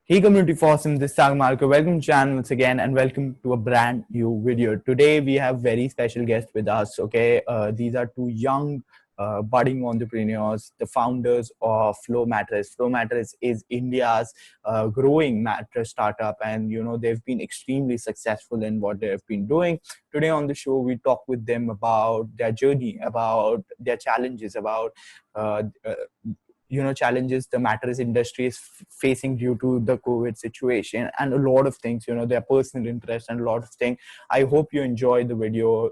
Hey community awesome, this is Marco. Welcome to channel once again and welcome to a brand new video. Today we have very special guests with us. Okay, these are two young budding entrepreneurs, the founders of Flow Mattress. Flow Mattress is India's growing mattress startup, and they've been extremely successful in what they've been doing. Today on the show we talk with them about their journey, about their challenges, about uh, uh, challenges the mattress industry is facing due to the COVID situation, and a lot of things, their personal interest and a lot of things. I hope you enjoy the video,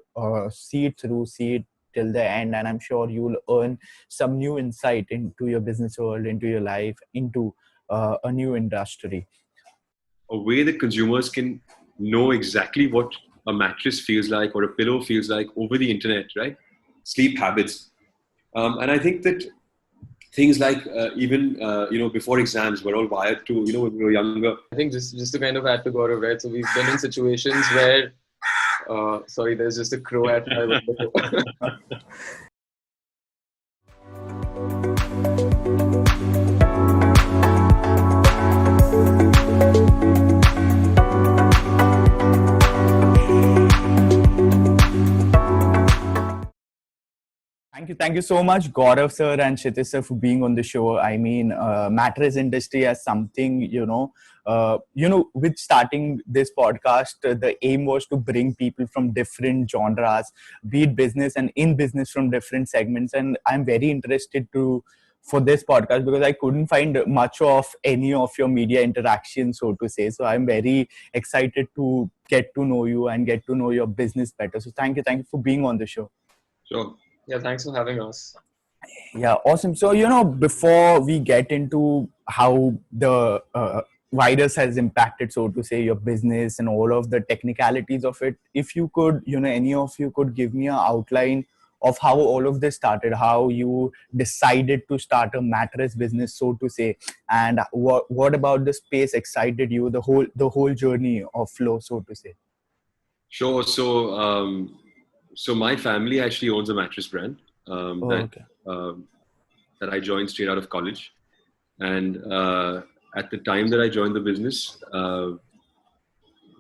see it through, see it till the end, and I'm sure you'll earn some new insight into your business world, into your life, into a new industry. A way that consumers can know exactly what a mattress feels like or a pillow feels like over the internet, right? Sleep habits. And I think that things like before exams, we're all wired to, when we were younger. I think just to kind of add to Gaurav, right? So we've been in situations where, sorry, there's just a crow at my window. Thank you so much, Gaurav sir and Kshitij sir, for being on the show. I mean, mattress industry as something, with starting this podcast, the aim was to bring people from different genres, be it business and in business from different segments. And I'm very interested for this podcast because I couldn't find much of any of your media interaction, so to say. So I'm very excited to get to know you and get to know your business better. So thank you for being on the show. Sure. Yeah, thanks for having us. Yeah, awesome. So, before we get into how the virus has impacted, so to say, your business and all of the technicalities of it, if you could, any of you could give me an outline of how all of this started, how you decided to start a mattress business, so to say, and what about the space excited you, the whole journey of Flow, so to say. Sure. So my family actually owns a mattress brand Okay. that I joined straight out of college. And at the time that I joined the business,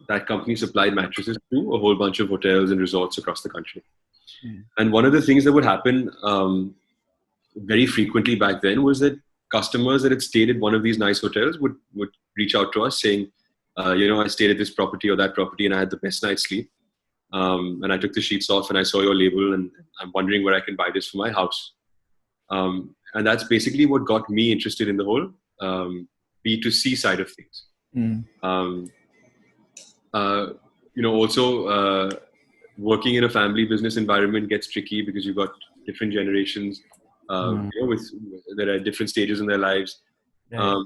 that company supplied mattresses to a whole bunch of hotels and resorts across the country. And one of the things that would happen very frequently back then was that customers that had stayed at one of these nice hotels would reach out to us saying, I stayed at this property or that property and I had the best night's sleep. And I took the sheets off and I saw your label and I'm wondering where I can buy this for my house. And that's basically what got me interested in the whole B2C side of things. Also working in a family business environment gets tricky because you've got different generations that are at different stages in their lives. Right.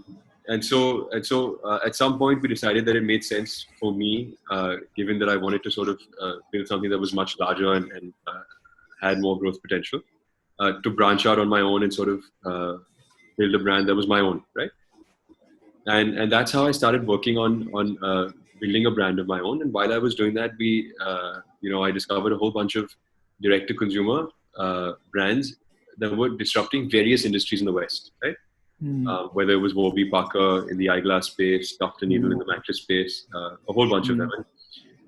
And so at some point we decided that it made sense for me, given that I wanted to sort of build something that was much larger and had more growth potential, to branch out on my own and sort of build a brand that was my own, right? And that's how I started working on building a brand of my own. And while I was doing that, I discovered a whole bunch of direct-to-consumer brands that were disrupting various industries in the West, right? Whether it was Warby Parker in the eyeglass space, Dr. Needle in the mattress space, a whole bunch of them.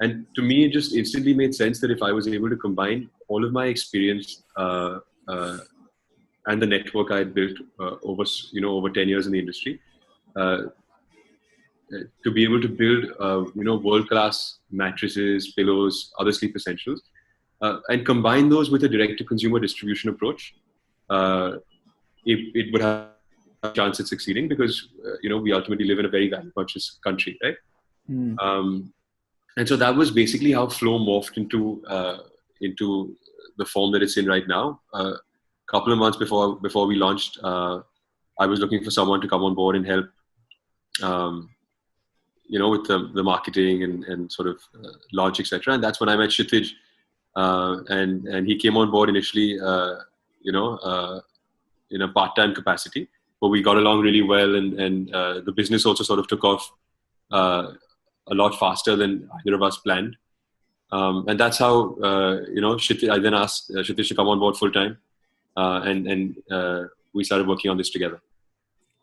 And to me, it just instantly made sense that if I was able to combine all of my experience and the network I had built over 10 years in the industry, to be able to build world-class mattresses, pillows, other sleep essentials, and combine those with a direct-to-consumer distribution approach, it would have a chance at succeeding because we ultimately live in a very value conscious country, right? And so that was basically how Flow morphed into the form that it's in right now. A couple of months before we launched, I was looking for someone to come on board and help with the marketing and sort of launch, etc. And that's when I met Kshitij, and he came on board initially in a part-time capacity. But we got along really well, and the business also sort of took off a lot faster than either of us planned. And that's how I then asked Kshitij to come on board full time, and we started working on this together.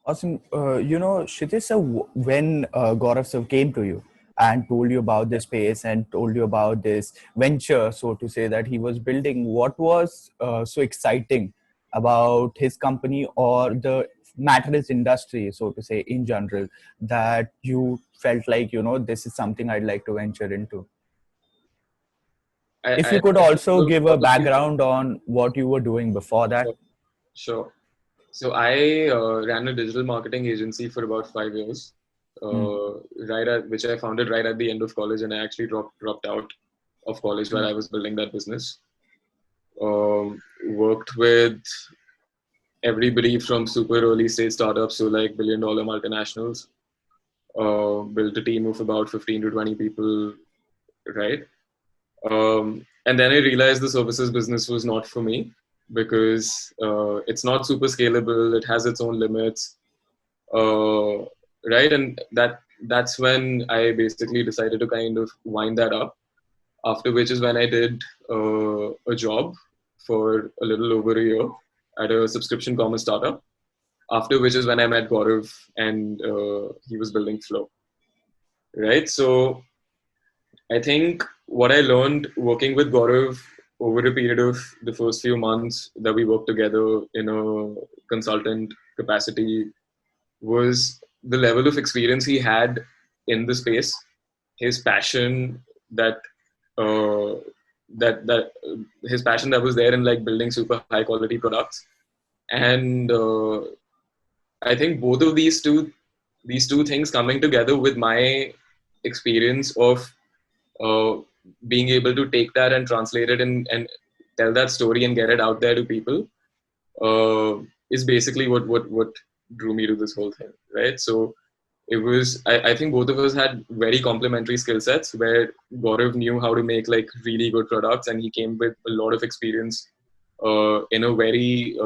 Awesome. Kshitij sir, when Gaurav sir came to you and told you about this space and told you about this venture, so to say, that he was building, what was so exciting about his company or the mattress industry, so to say, in general, that you felt like, this is something I'd like to venture into? If I you could think it also was give a probably background on what you were doing before that. sure. Sure. So I ran a digital marketing agency for about 5 years, Hmm. which I founded right at the end of college, and I actually dropped out of college while Hmm. I was building that business. Worked with everybody from super early stage startups to like billion-dollar multinationals. Built a team of about 15 to 20 people, right? And then I realized the services business was not for me because it's not super scalable. It has its own limits, uh, right? And that's when I basically decided to kind of wind that up. After which is when I did a job for a little over a year at a subscription commerce startup. After which is when I met Gaurav and he was building Flow, right? So I think what I learned working with Gaurav over a period of the first few months that we worked together in a consultant capacity was the level of experience he had in the space, his passion that uh, his passion that was there in like building super high quality products, and I think both of these two things coming together with my experience of uh, being able to take that and translate it and tell that story and get it out there to people is basically what drew me to this whole thing, right? So it was I think both of us had very complementary skill sets where Gaurav knew how to make like really good products and he came with a lot of experience in a very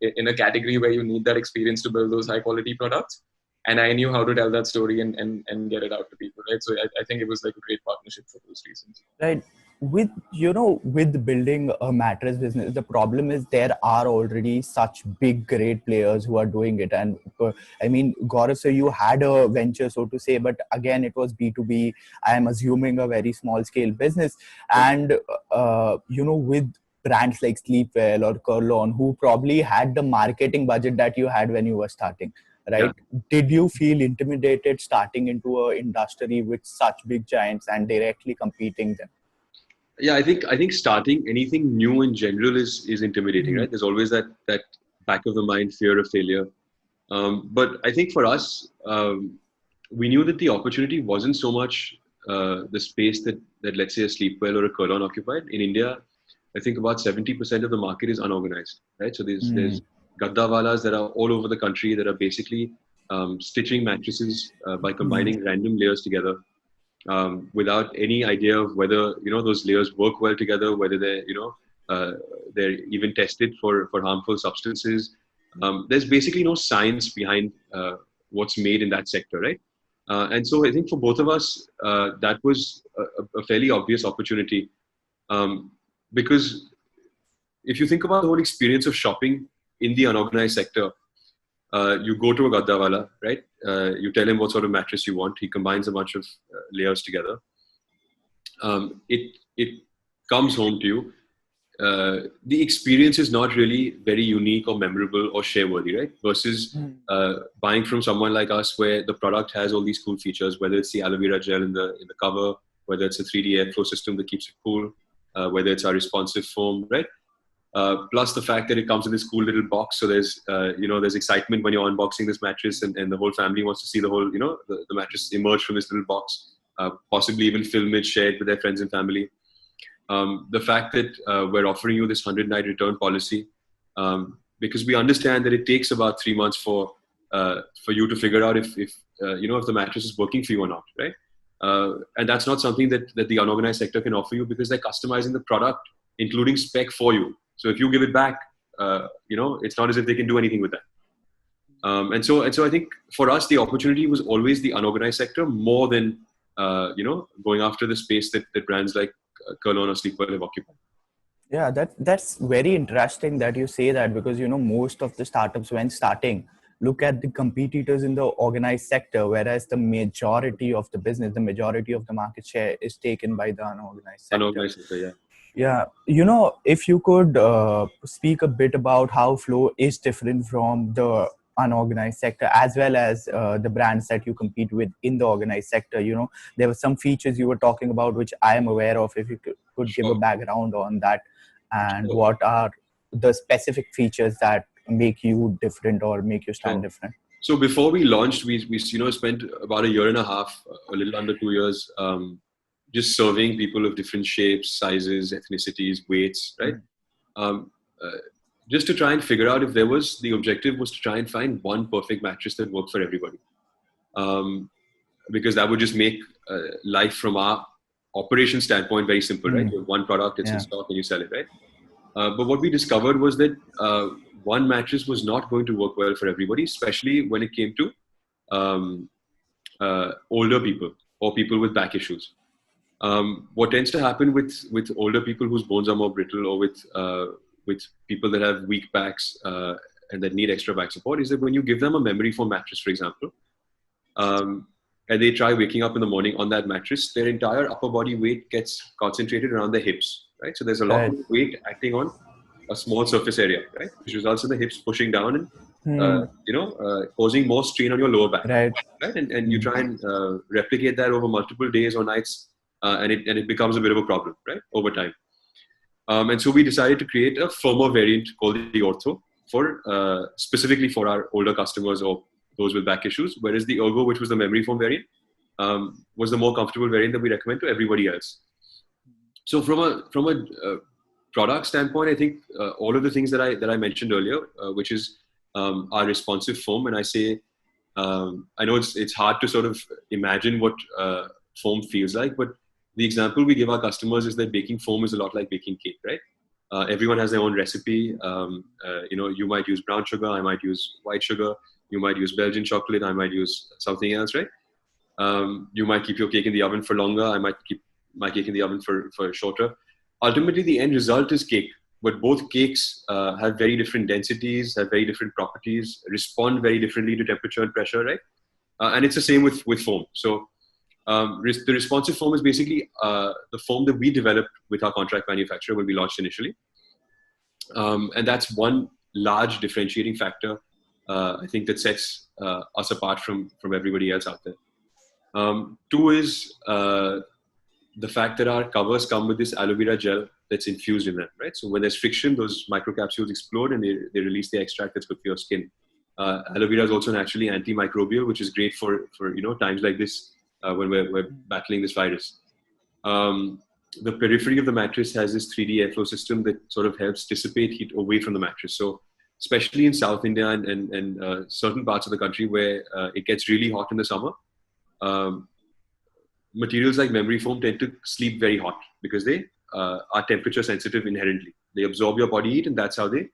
in a category where you need that experience to build those high quality products, and I knew how to tell that story and get it out to people, right? So I think it was like a great partnership for those reasons. Right. With building a mattress business, the problem is there are already such big great players who are doing it. And I mean, Gaurav, so you had a venture, so to say, but again it was B2B. I am assuming a very small scale business. Yeah. And with brands like Sleepwell or Kurlon, who probably had the marketing budget that you had when you were starting, Yeah. right? Did you feel intimidated starting into a industry with such big giants and directly competing them? Yeah, I think starting anything new in general is intimidating, Mhm. right? There's always that back of the mind fear of failure. But I think for us, we knew that the opportunity wasn't so much the space that let's say a Sleepwell or a Kurlon occupied. In India, I think about 70% of the market is unorganized, right? So there's gaddawalas that are all over the country that are basically stitching mattresses by combining random layers together without any idea of whether those layers work well together, whether they're even tested for harmful substances. There's basically no science behind what's made in that sector, right? And so I think for both of us, that was a fairly obvious opportunity um, because if you think about the whole experience of shopping in the unorganized sector, you go to a gaddawala, right? You tell him what sort of mattress you want. He combines a bunch of layers together. It comes home to you. The experience is not really very unique or memorable or share worthy, right? Versus buying from someone like us, where the product has all these cool features, whether it's the aloe vera gel in the cover, whether it's a 3D airflow system that keeps it cool, whether it's our responsive foam, right? Plus the fact that it comes in this cool little box, so there's excitement when you're unboxing this mattress, and the whole family wants to see the whole the mattress emerge from this little box, possibly even film it, share it with their friends and family. The fact that we're offering you this 100-night return policy, because we understand that it takes about 3 months for you to figure out if the mattress is working for you or not, right? And that's not something that the unorganized sector can offer you because they're customizing the product, including spec for you. So if you give it back, it's not as if they can do anything with that. And so I think for us, the opportunity was always the unorganized sector more than going after the space that brands like Kurlon or Sleepwell have occupied. Yeah, that's very interesting that you say that, because most of the startups when starting look at the competitors in the organized sector, whereas the majority of the business, the majority of the market share is taken by the unorganized sector. Unorganized sector, yeah. Yeah, if you could speak a bit about how Flow is different from the unorganized sector, as well as the brands that you compete with in the organized sector. There were some features you were talking about which I am aware of. If you could give a Sure. background on that, and Sure. what are the specific features that make you different or make you stand Sure. different? So before we launched, we spent about a year and a half, a little under 2 years, just serving people of different shapes, sizes, ethnicities, weights, right? Um, uh, just to try and figure out if the objective was to try and find one perfect mattress that worked for everybody. Because that would just make life from our operation standpoint very simple, right? You have one product, it's in stock, and you sell it, right? But what we discovered was that one mattress was not going to work well for everybody, especially when it came to older people or people with back issues. What tends to happen with older people whose bones are more brittle, or with people that have weak backs and that need extra back support, is that when you give them a memory foam mattress, for example, and they try waking up in the morning on that mattress, their entire upper body weight gets concentrated around the hips, right? So there's a lot of weight acting on a small surface area, right? Which results in the hips pushing down and causing more strain on your lower back, right? And you try and replicate that over multiple days or nights, and it becomes a bit of a problem, right? Over time. And so we decided to create a firmer variant called the Ortho for specifically for our older customers or those with back issues, whereas the Ergo, which was the memory foam variant, was the more comfortable variant that we recommend to everybody else. So from a product standpoint, I think all of the things that I mentioned earlier, which is our responsive foam, and I say, I know it's hard to sort of imagine what foam feels like, but the example we give our customers is that baking foam is a lot like baking cake, right? Everyone has their own recipe. You might use brown sugar, I might use white sugar. You might use Belgian chocolate, I might use something else, right? You might keep your cake in the oven for longer, I might keep my cake in the oven for shorter. Ultimately, the end result is cake, but both cakes have very different densities, have very different properties, respond very differently to temperature and pressure, right? And it's the same with foam. So the responsive foam is basically the foam that we developed with our contract manufacturer when we launched initially. And that's one large differentiating factor, I think, that sets us apart from everybody else out there. Two is the fact that our covers come with this aloe vera gel that's infused in them, right? So when there's friction, those microcapsules explode and they release the extract that's good for your skin. Aloe vera is also naturally antimicrobial, which is great for times like this when we're battling this virus. The periphery of the mattress has this 3D airflow system that sort of helps dissipate heat away from the mattress. So especially in South India and certain parts of the country where it gets really hot in the summer, materials like memory foam tend to sleep very hot because they are temperature sensitive inherently. They absorb your body heat, and that's how they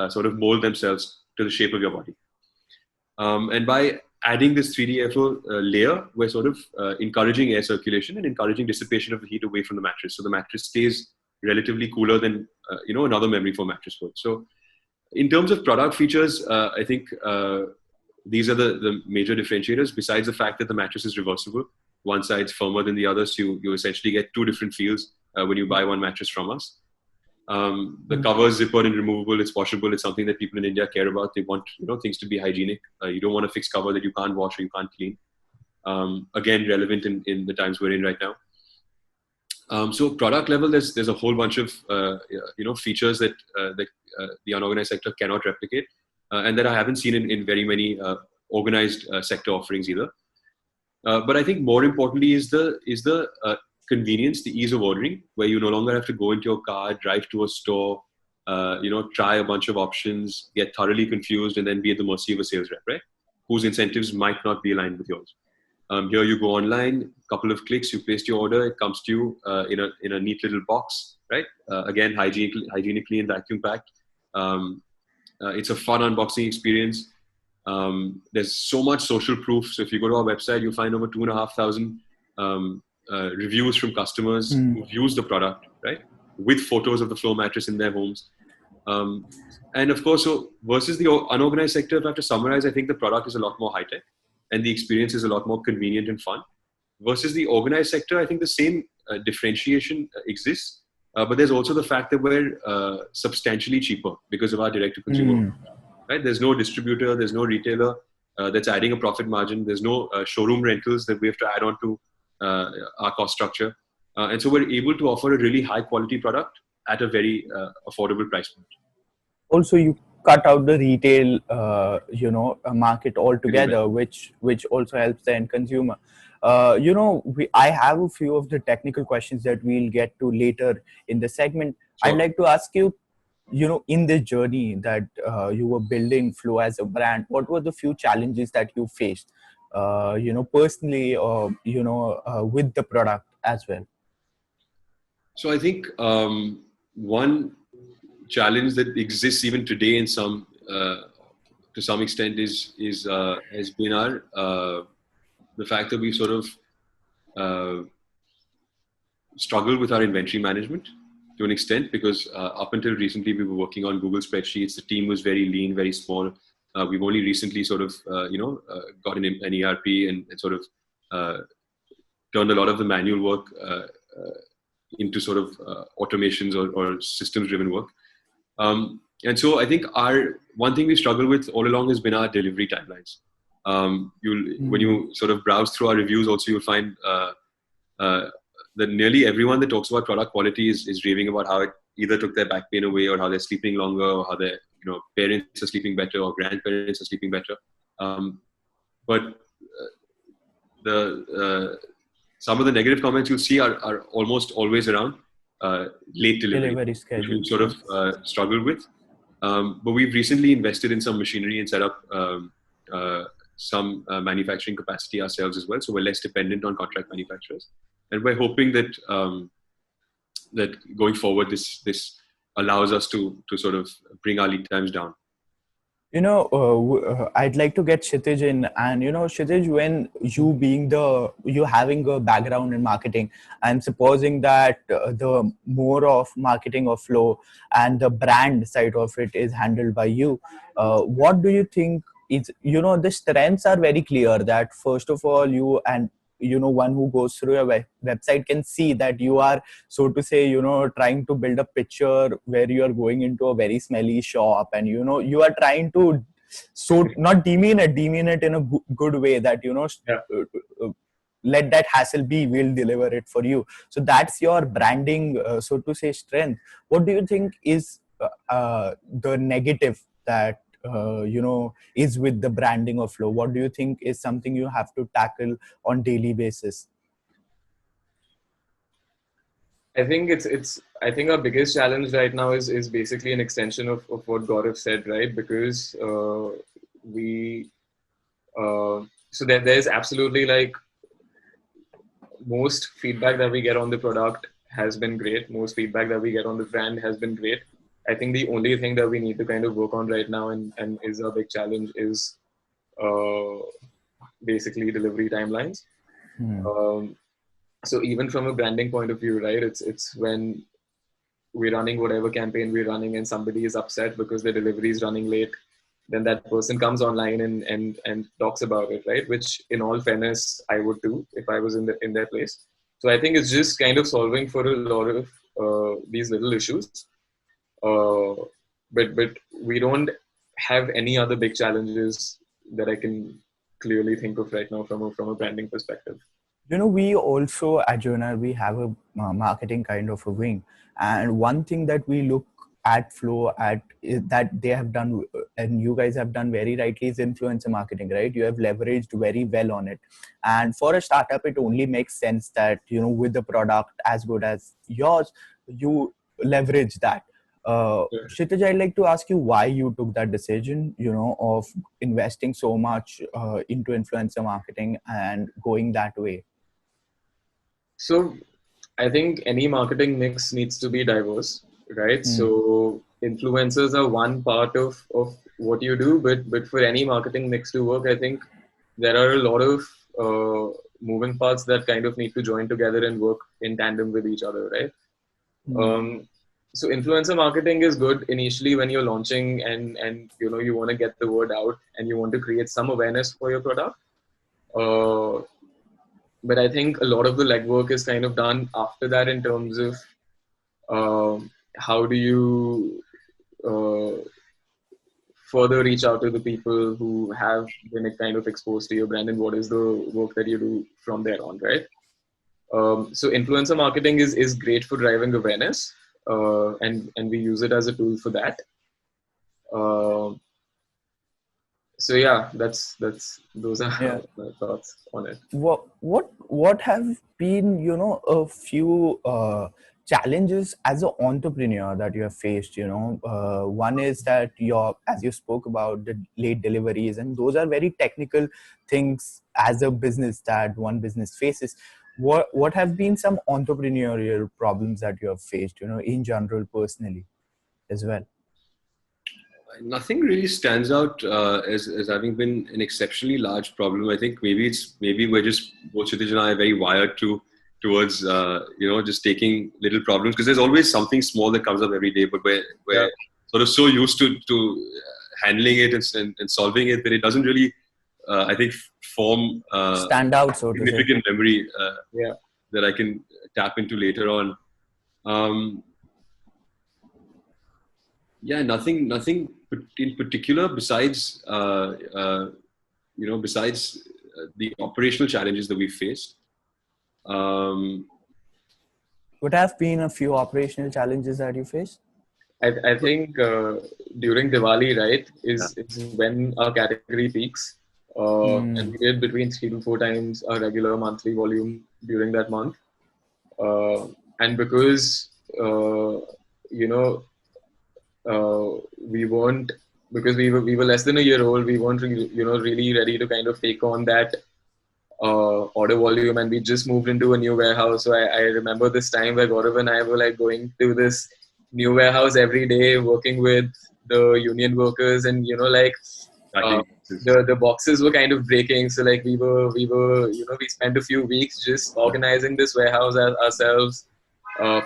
sort of mold themselves to the shape of your body. And by adding this 3D airflow layer, we're sort of encouraging air circulation and encouraging dissipation of the heat away from the mattress. So the mattress stays relatively cooler than another memory foam mattress would. So in terms of product features, I think these are the major differentiators, besides the fact that the mattress is reversible. One side's firmer than the other, so you essentially get two different feels when you buy one mattress from us. The cover is zippered and removable. It's washable. It's something that people in India care about. They want things to be hygienic. You don't want a fixed cover that you can't wash or you can't clean. Again, relevant in the times we're in right now. So product level, there's a whole bunch of features that the unorganized sector cannot replicate, and that I haven't seen in very many organized sector offerings either. But I think more importantly is the convenience, the ease of ordering, where you no longer have to go into your car, drive to a store, try a bunch of options, get thoroughly confused, and then be at the mercy of a sales rep, right? Whose incentives might not be aligned with yours. Here you go online, couple of clicks, you place your order, it comes to you in a neat little box, right? Again, hygienically and vacuum packed. It's a fun unboxing experience. There's so much social proof. So if you go to our website, you'll find over 2,500 reviews from customers who've used the product, right? With photos of the Flow mattress in their homes. And of course, so versus the unorganized sector, if I have to summarize, I think the product is a lot more high tech and the experience is a lot more convenient and fun. Versus the organized sector, I think the same differentiation exists, but there's also the fact that we're substantially cheaper because of our direct-to-consumer. Right? There's no distributor, there's no retailer that's adding a profit margin. There's no showroom rentals that we have to add on to our cost structure. And so we're able to offer a really high-quality product at a very affordable price point. Also, you cut out the retail market altogether, which also helps the end consumer. I have a few of the technical questions that we'll get to later in the segment. Sure. I'd like to ask you, in the journey that you were building Flow as a brand, what were the few challenges that you faced, personally or with the product as well? So I think one challenge that exists even today in some to some extent has been the fact that we sort of struggled with our inventory management to an extent, because up until recently we were working on Google spreadsheets. The team was very lean, very small. We've only recently sort of got an ERP and sort of turned a lot of the manual work into sort of automations or systems driven work. And so I think one thing we struggle with all along has been our delivery timelines. When you sort of browse through our reviews, also you'll find that nearly everyone that talks about product quality is raving about how it either took their back pain away, or how they're sleeping longer, or how their parents are sleeping better, or grandparents are sleeping better. But some of the negative comments you'll see are almost always around late delivery, which we sort of struggled with. But we've recently invested in some machinery and set up some manufacturing capacity ourselves as well. So we're less dependent on contract manufacturers. And we're hoping that that going forward, this allows us to sort of bring our lead times down. I'd like to get Kshitij in, and Kshitij, when you having a background in marketing, I'm supposing that the more of marketing of Flow and the brand side of it is handled by you. What do you think is, the strengths are very clear, that first of all, you and one who goes through your website can see that you are, so to say, trying to build a picture where you are going into a very smelly shop, and you are trying to not demean it in a good way, that let that hassle be, we'll deliver it for you. So that's your branding, so to say, strength. What do you think is the negative that is with the branding of Flow? What do you think is something you have to tackle on daily basis? I think I think our biggest challenge right now is basically an extension of what Gaurav said, right? Because so there's absolutely, like, most feedback that we get on the product has been great. Most feedback that we get on the brand has been great. I think the only thing that we need to kind of work on right now and is a big challenge is basically delivery timelines. So even from a branding point of view, right, it's when we're running whatever campaign we're running and somebody is upset because the delivery is running late, then that person comes online and talks about it, right? Which, in all fairness, I would do if I was in their place. So I think it's just kind of solving for a lot of these little issues. But we don't have any other big challenges that I can clearly think of right now from a branding perspective. We also at Juvenile, we have a marketing kind of a wing, and one thing that we look at Flow at is that they have done, and you guys have done very rightly, is influencer marketing, right? You have leveraged very well on it, and for a startup, it only makes sense that with the product as good as yours, you leverage that. Kshitij, I'd like to ask you why you took that decision, of investing so much into influencer marketing and going that way. So I think any marketing mix needs to be diverse, right? So influencers are one part of what you do, but for any marketing mix to work, I think there are a lot of moving parts that kind of need to join together and work in tandem with each other, right? So influencer marketing is good initially when you're launching and you want to get the word out and you want to create some awareness for your product. But I think a lot of the legwork is kind of done after that in terms of how do you uh, further reach out to the people who have been kind of exposed to your brand, and what is the work that you do from there on, right? So influencer marketing is great for driving awareness, and we use it as a tool for that. Uh, so yeah, that's those are Yeah. my thoughts on it. What have been, a few challenges as an entrepreneur that you have faced? One is that as you spoke about the late deliveries, and those are very technical things as a business that one business faces. What have been some entrepreneurial problems that you have faced, in general, personally as well? Nothing really stands out as having been an exceptionally large problem. I think maybe we're just both Kshitij and I are very wired towards just taking little problems, because there's always something small that comes up every day, but we're Yeah. sort of so used to handling it and solving it that it doesn't really I think form Stand out, so to say. significant memory Yeah. that I can tap into later on. Yeah, nothing in particular besides the operational challenges that we faced. What have been a few operational challenges that you faced? I think during Diwali, right, Yeah. is when our category peaks. And we did between 3 to 4 times our regular monthly volume during that month. And because, you know, we weren't, because we were less than a year old, we weren't really ready to kind of take on that order volume, and we just moved into a new warehouse. So I remember this time where Gaurav and I were like going to this new warehouse every day, working with the union workers, and Packing the boxes were kind of breaking. So like we spent a few weeks just organizing this warehouse ourselves,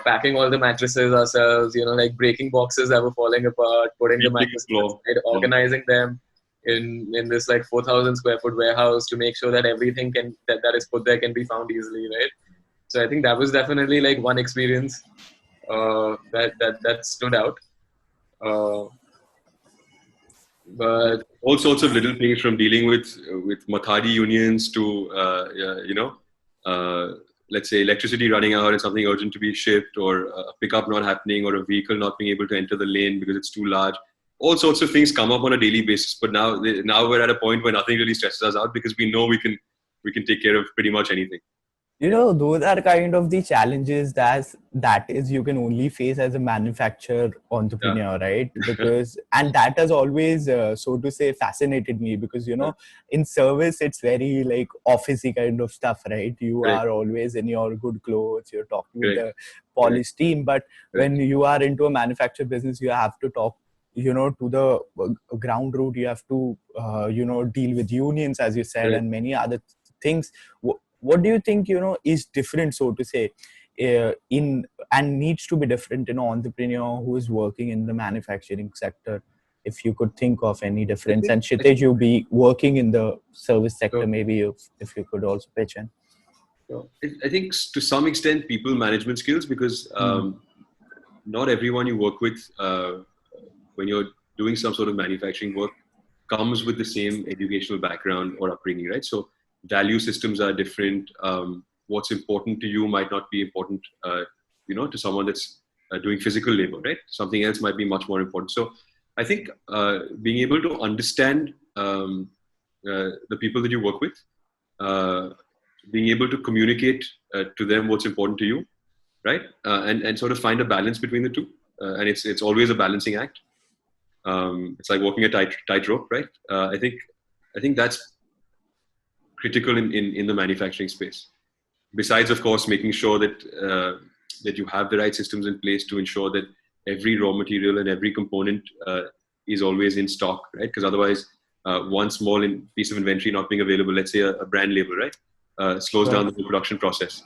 packing all the mattresses ourselves, like breaking boxes that were falling apart, putting the sweeping the mattresses floor. inside, organizing them in this like 4,000 square foot warehouse to make sure that everything that is put there can be found easily, right? So I think that was definitely like one experience that stood out. Uh, but All sorts of little things, from dealing with Mathadi unions to let's say electricity running out and something urgent to be shipped, or a pickup not happening, or a vehicle not being able to enter the lane because it's too large. All sorts of things come up on a daily basis. But now we're at a point where nothing really stresses us out, because we know we can take care of pretty much anything. Those are kind of the challenges that is you can only face as a manufacturer entrepreneur, right? Because, and that has always so to say fascinated me, because in service it's very like officey kind of stuff, right? You Right. are always in your good clothes, you're talking with Correct. the polished team, but Correct. when you are into a manufacturer business, you have to talk to the ground root. You have to deal with unions, as you said, Correct. and many other things. What do you think is different, so to say, in and needs to be different in an entrepreneur who is working in the manufacturing sector? If you could think of any difference, and Kshitij, you be working in the service sector, maybe if you could also pitch in. I think to some extent people management skills, because not everyone you work with when you're doing some sort of manufacturing work comes with the same educational background or upbringing, right? So value systems are different. What's important to you might not be important, to someone that's doing physical labor, right? Something else might be much more important. So I think being able to understand the people that you work with, being able to communicate to them what's important to you, right? And sort of find a balance between the two. And it's always a balancing act. It's like walking a tightrope, right? I think that's critical in the manufacturing space. Besides, of course, making sure that that you have the right systems in place to ensure that every raw material and every component is always in stock, right? Because otherwise, one small piece of inventory not being available, let's say a brand label, right, slows down the whole production process.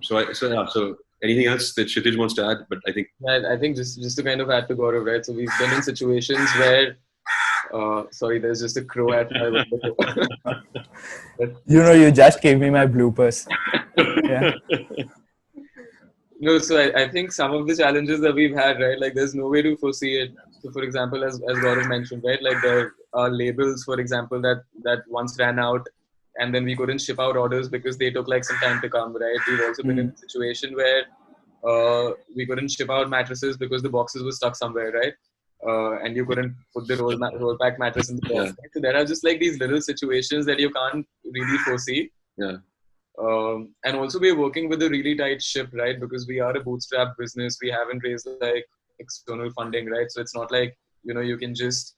So anything else that Kshitij wants to add? But I think I think just to kind of add to Gaurav, right? So we've been in situations where, sorry, there's just a crow at my window. You just gave me my bloopers. Yeah. No, so I think some of the challenges that we've had, right? Like there's no way to foresee it. So for example, as Gaurav mentioned, right? Like there are labels, for example, that once ran out and then we couldn't ship out orders because they took like some time to come, right? We've also been in a situation where we couldn't ship out mattresses because the boxes were stuck somewhere, right? And you couldn't put the roll pack mattress in the box. Yeah. Right? So there are just like these little situations that you can't really foresee. Yeah. And also we're working with a really tight ship, right? Because we are a bootstrap business. We haven't raised like external funding, right? So it's not like, you can just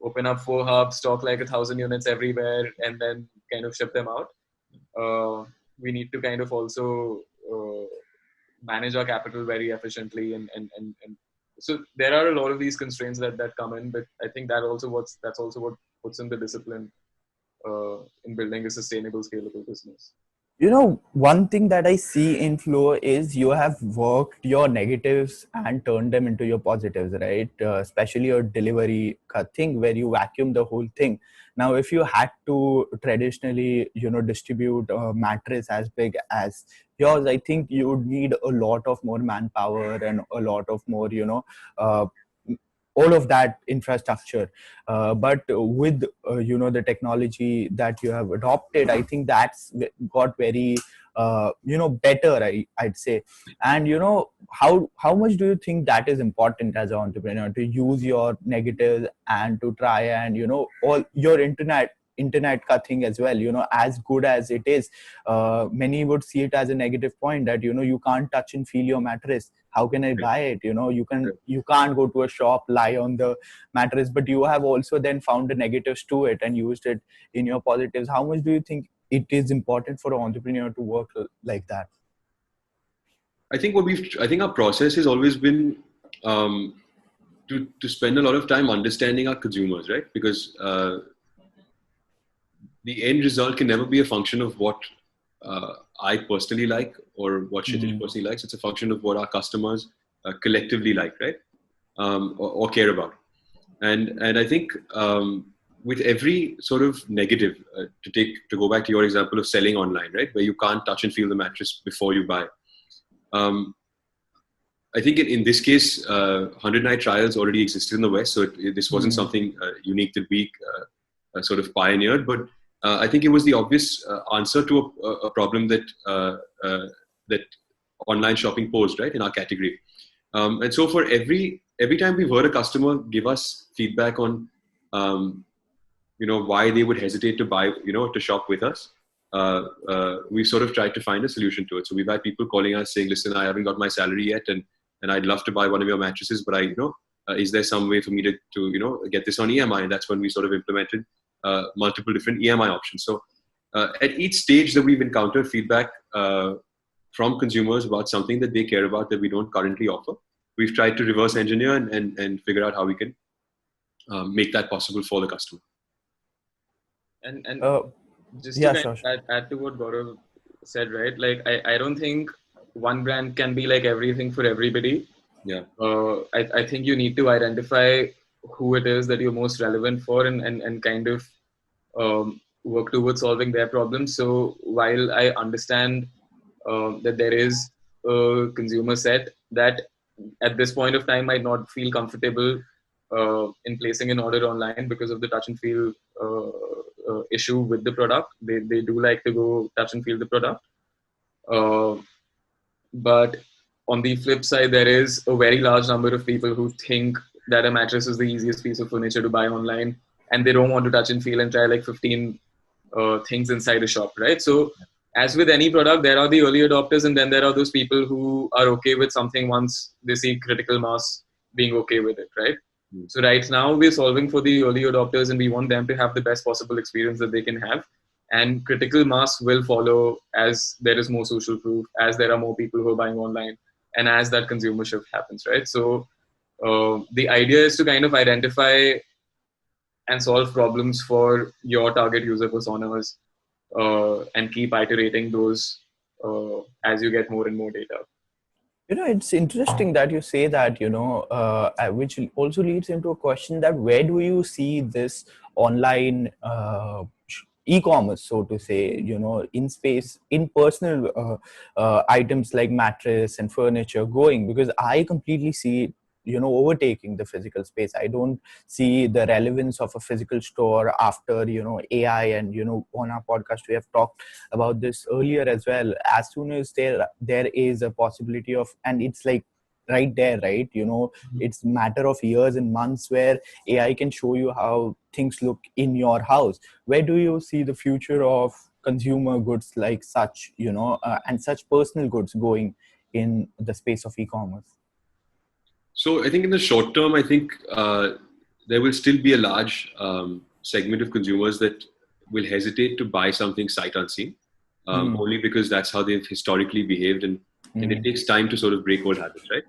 open up 4 hubs, stock like 1,000 units everywhere and then kind of ship them out. We need to kind of also manage our capital very efficiently and so there are a lot of these constraints that come in, but I think that's also what puts in the discipline in building a sustainable, scalable business. One thing that I see in Flow is you have worked your negatives and turned them into your positives, right? Especially your delivery thing where you vacuum the whole thing. Now, if you had to traditionally, distribute a mattress as big as yours, I think you would need a lot of more manpower and a lot of more, uh, all of that infrastructure, but with the technology that you have adopted, I think that's got very better, I'd say. And how much do you think that is important as an entrepreneur to use your negatives and to try and all your internet thing as well, as good as it is, many would see it as a negative point that you can't touch and feel your mattress. How can I buy it? You can't go to a shop, lie on the mattress. But you have also then found the negatives to it and used it in your positives. How much do you think it is important for an entrepreneur to work like that? I think our process has always been to spend a lot of time understanding our consumers, right? Because the end result can never be a function of what I personally like or what Kshitij personally likes. It's a function of what our customers collectively like, right? Or care about. And I think with every sort of negative, to go back to your example of selling online, right, where you can't touch and feel the mattress before you buy. I think in this case, 100-night trials already existed in the West, so this wasn't something unique that we sort of pioneered, but I think it was the obvious answer to a problem that that online shopping posed, right, in our category. And so for every time we've heard a customer give us feedback on, why they would hesitate to buy, to shop with us, we sort of tried to find a solution to it. So we've had people calling us saying, listen, I haven't got my salary yet, and I'd love to buy one of your mattresses, but is there some way for me to get this on EMI? And that's when we sort of implemented multiple different EMI options. So at each stage that we've encountered feedback from consumers about something that they care about that we don't currently offer, we've tried to reverse engineer and figure out how we can make that possible for the customer. And just to add to what Gaurav said, right? Like I don't think one brand can be like everything for everybody. Yeah. I think you need to identify who it is that you're most relevant for and kind of work towards solving their problems. So while I understand that there is a consumer set that at this point of time might not feel comfortable in placing an order online because of the touch and feel issue with the product. They do like to go touch and feel the product. But on the flip side, there is a very large number of people who think that a mattress is the easiest piece of furniture to buy online, and they don't want to touch and feel and try like 15 things inside a shop, right? So as with any product, there are the early adopters, and then there are those people who are okay with something once they see critical mass being okay with it, right? So right now we're solving for the early adopters, and we want them to have the best possible experience that they can have. And critical mass will follow as there is more social proof, as there are more people who are buying online, and as that consumer shift happens, right? So the idea is to kind of identify and solve problems for your target user personas and keep iterating those as you get more and more data. It's interesting that you say that, which also leads into a question that where do you see this online e-commerce, so to say, in space, in personal items like mattress and furniture going? Because I completely see it, overtaking the physical space. I don't see the relevance of a physical store after, AI. And, on our podcast, we have talked about this earlier as well. As soon as there is a possibility of, and it's like right there, right, it's matter of years and months where AI can show you how things look in your house. Where do you see the future of consumer goods like such, and such personal goods going in the space of e-commerce? So I think in the short term, I think there will still be a large segment of consumers that will hesitate to buy something sight unseen, only because that's how they've historically behaved, and it takes time to sort of break old habits, right?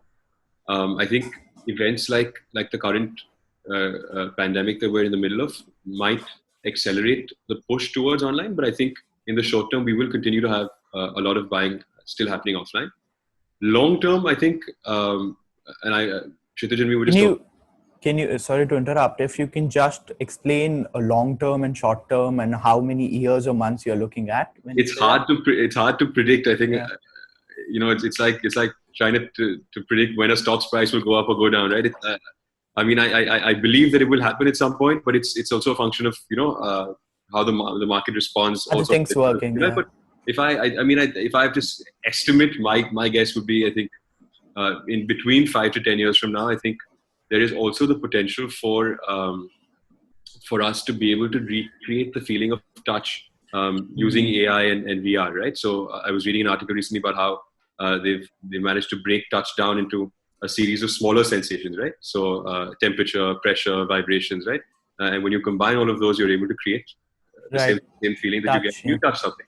I think events like the current pandemic that we're in the middle of might accelerate the push towards online, but I think in the short term we will continue to have a lot of buying still happening offline. Long term, I think, and Kshitij and me were just talking. Can you, sorry to interrupt, if you can just explain a long term and short term and how many years or months you're looking at? It's hard to predict. I think, it's like trying to predict when a stock's price will go up or go down, right? I mean, I believe that it will happen at some point, but it's also a function of, how the market responds. How also, things working. Yeah. But if if I have to estimate, my guess would be, I think, in between 5 to 10 years from now, I think there is also the potential for us to be able to recreate the feeling of touch using AI and VR, right? So I was reading an article recently about how they managed to break touch down into a series of smaller sensations, right? So temperature, pressure, vibrations, right? And when you combine all of those, you're able to create the same feeling that you get when you touch something.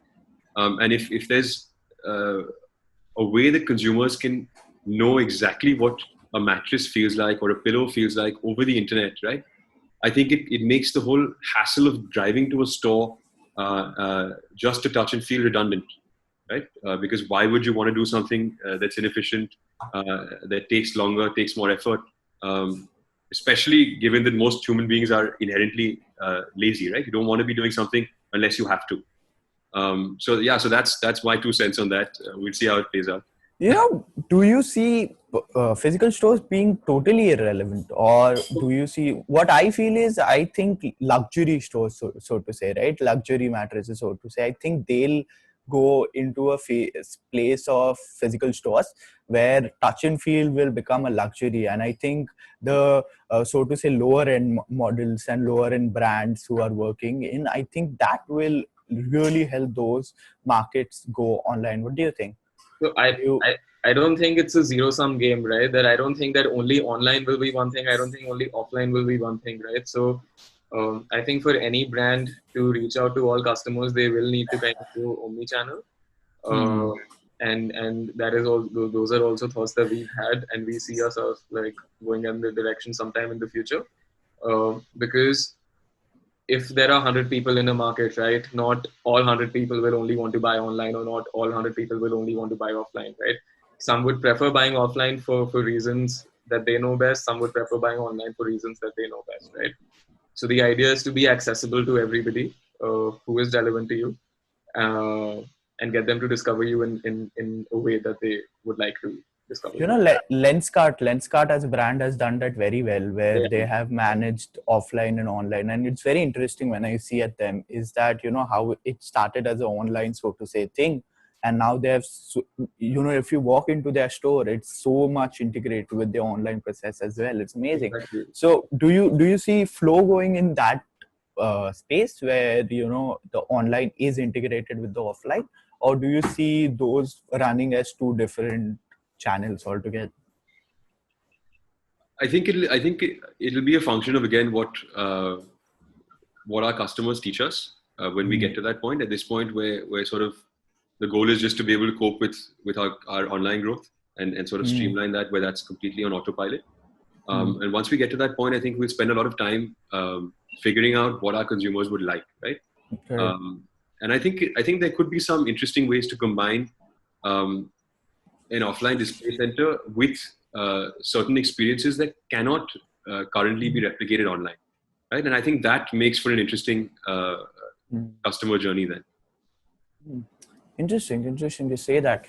And if there's a way that consumers can know exactly what a mattress feels like or a pillow feels like over the internet, right? I think it makes the whole hassle of driving to a store just to touch and feel redundant, right? Because why would you want to do something that's inefficient, that takes longer, takes more effort, especially given that most human beings are inherently lazy, right? You don't want to be doing something unless you have to. So that's my 2 cents on that. We'll see how it plays out. Do you see physical stores being totally irrelevant, or do you see, what I feel is, I think luxury stores, so to say, right, luxury mattresses, so to say, I think they'll go into a place of physical stores where touch and feel will become a luxury. And I think the so to say lower end models and lower end brands who are working in, I think that will really help those markets go online. What do you think? So I don't think it's a zero-sum game, right? That I don't think that only online will be one thing. I don't think only offline will be one thing, right? So I think for any brand to reach out to all customers, they will need to kind of go omni-channel. And that is all. Those are also thoughts that we've had, and we see ourselves like going in the direction sometime in the future, because if there are 100 people in a market, right, not all 100 people will only want to buy online, or not all 100 people will only want to buy offline, right? Some would prefer buying offline for reasons that they know best. Some would prefer buying online for reasons that they know best, right? So the idea is to be accessible to everybody who is relevant to you, and get them to discover you in a way that they would like to discover. Lenskart as a brand has done that very well, where they have managed offline and online. And it's very interesting when I see at them is that, how it started as an online, so to say, thing. And now they have, if you walk into their store, it's so much integrated with the online process as well. It's amazing. Exactly. So do you see flow going in that space where, the online is integrated with the offline? Or do you see those running as two different channels altogether? I think it'll be a function of, again, what our customers teach us when we get to that point. At this point, where sort of the goal is just to be able to cope with our online growth and sort of streamline that, where that's completely on autopilot. And once we get to that point, I think we'll spend a lot of time figuring out what our consumers would like, right? Okay. And I think there could be some interesting ways to combine an offline display center with certain experiences that cannot currently be replicated online, right? And I think that makes for an interesting customer journey then. Interesting to say that.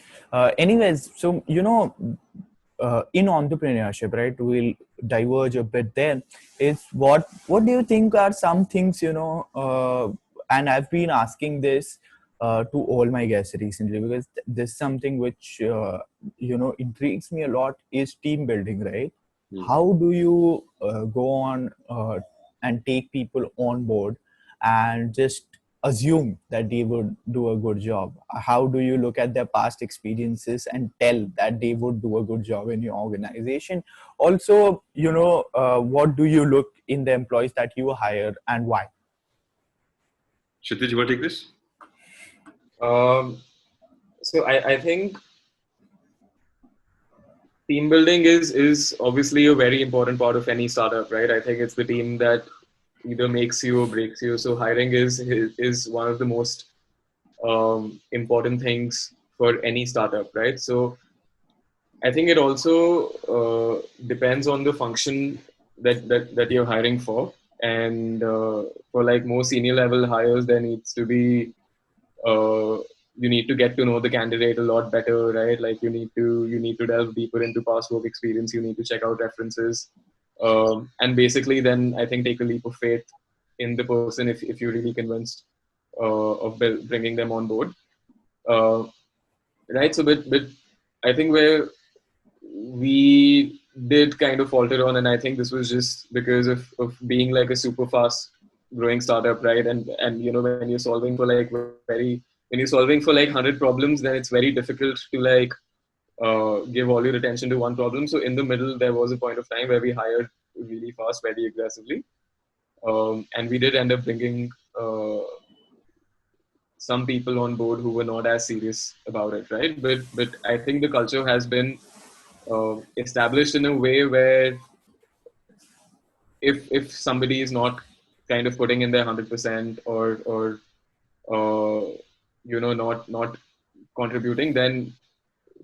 Anyways, so in entrepreneurship, right? We'll diverge a bit there. Is what do you think are some things, and I've been asking this to all my guests recently, because this is something which intrigues me a lot, is team building, right? How do you go on and take people on board and just assume that they would do a good job? How do you look at their past experiences and tell that they would do a good job in your organization? Also, what do you look in the employees that you hire and why? Kshitij, you want to take this? So I think team building is obviously a very important part of any startup, right? I think it's the team that either makes you or breaks you. So hiring is one of the most important things for any startup, right? So I think it also depends on the function that you're hiring for. And for like more senior level hires, there needs to be you need to get to know the candidate a lot better, right? Like you need to delve deeper into past work experience. You need to check out references, and basically then I think take a leap of faith in the person if you're really convinced of bringing them on board, right? So, but I think where we did kind of falter on, and I think this was just because of being like a super fast growing startup, right? And when you're solving for like when you're solving for like 100 problems, then it's very difficult to like give all your attention to one problem. So in the middle, there was a point of time where we hired really fast, very aggressively, and we did end up bringing some people on board who were not as serious about it, right? But I think the culture has been established in a way where if somebody is not kind of putting in their 100% or not contributing, then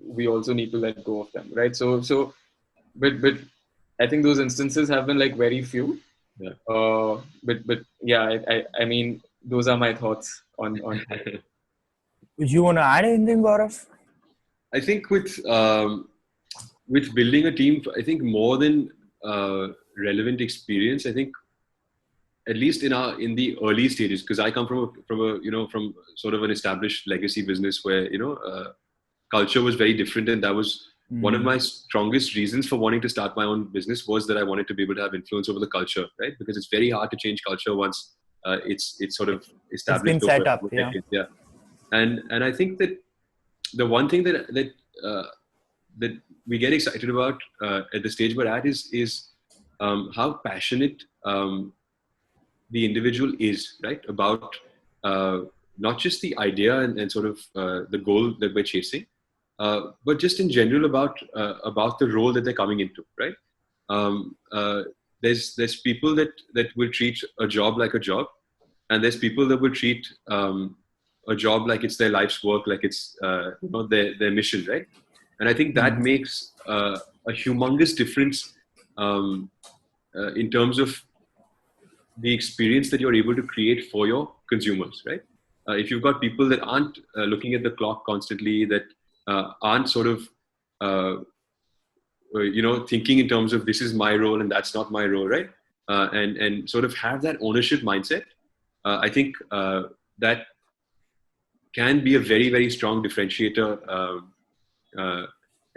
we also need to let go of them, right? So but I think those instances have been like very few. Yeah. But yeah, I mean those are my thoughts on You want to add anything, Gaurav? I think with building a team, I think more than relevant experience, I think at least in the early stages, because I come from sort of an established legacy business where culture was very different, and that was one of my strongest reasons for wanting to start my own business, was that I wanted to be able to have influence over the culture, right? Because it's very hard to change culture once it's sort of established. It's been set up, yeah. Yeah. And I think that the one thing that we get excited about at the stage we're at is how passionate the individual is, right, about not just the idea and sort of the goal that we're chasing, but just in general about the role that they're coming into, right? There's people that will treat a job like a job, and there's people that will treat a job like it's their life's work, like it's their mission, right? And I think that makes a humongous difference in terms of the experience that you're able to create for your consumers, right? If you've got people that aren't looking at the clock constantly, that aren't sort of thinking in terms of this is my role and that's not my role, right? And sort of have that ownership mindset, I think that can be a very, very strong differentiator,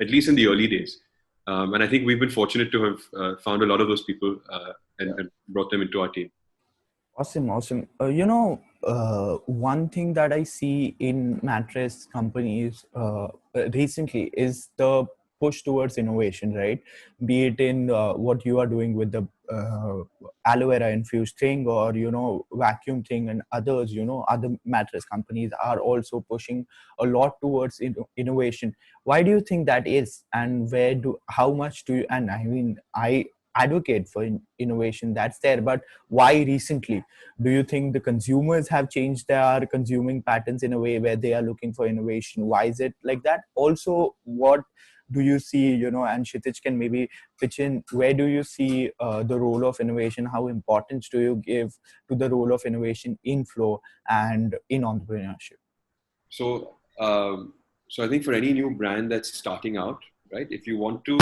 at least in the early days. And I think we've been fortunate to have found a lot of those people and brought them into our team. Awesome. One thing that I see in mattress companies recently is the push towards innovation, right? Be it in what you are doing with the aloe vera infused thing, or vacuum thing, and others. Other mattress companies are also pushing a lot towards innovation. Why do you think that is, and how much do you? And I mean, I advocate for innovation that's there, but why recently? Do you think the consumers have changed their consuming patterns in a way where they are looking for innovation? Why is it like that? Also, what do you see, and Kshitij can maybe pitch in, where do you see the role of innovation? How importance do you give to the role of innovation in flow and in entrepreneurship? So, so I think for any new brand that's starting out, right, if you want to